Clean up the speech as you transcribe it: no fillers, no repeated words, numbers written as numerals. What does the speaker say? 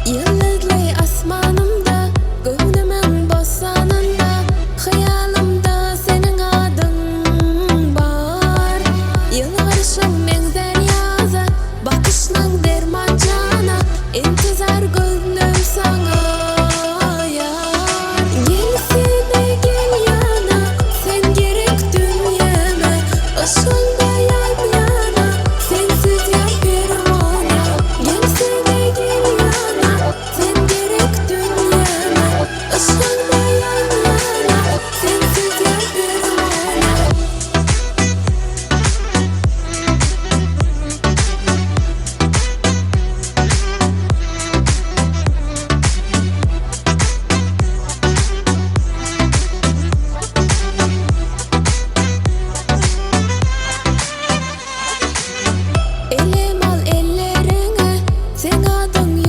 Yıldızlı asmanımda, gönlümün bostanında, hayalımda senin adın var. Yıllarışım menzel yazı, bakışlan derman cana, intizar gönlüm sana yar. Gelsene gel yana, sen gerek dünyama, ışığında yan yana, sensiz yapıyorum ona. Gelsene gel yana, sen gerek dünyama, ışığında yan yana, sensiz yapıyorum ona. Elim al ellerine, sen adın